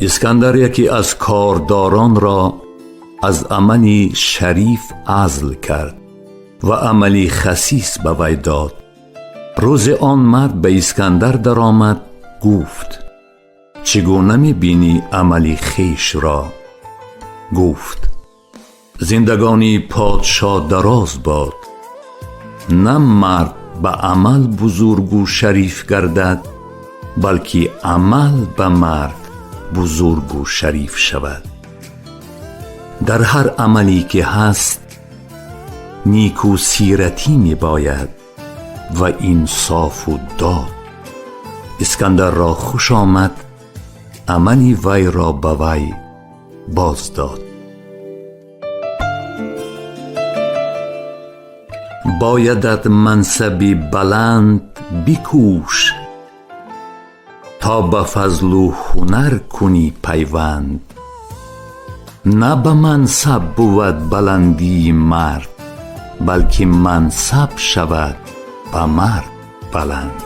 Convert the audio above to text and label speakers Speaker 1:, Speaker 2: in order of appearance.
Speaker 1: اسکندر یکی از کارداران را از عملی شریف عزل کرد و عملی خسیس به وی داد. روز آن مرد به اسکندر درآمد، گفت: چگونه می‌بینی عملی خویش را؟ گفت: زندگانی پادشاه دراز باد. نه مرد به عمل بزرگ و شریف گردد، بلکه عمل به مرد بزرگ و شریف شود. در هر عملی که هست نیکو سیرتی می باید و انصاف و داد. اسکندر را خوش آمد، عملی وی را به وی باز داد. بایدت منصبی بلند بکوش، تا به فضل و هنر کنی پیوند. نه به منصب بود بلندی مرد، بلکه منصب شود به مرد بلند.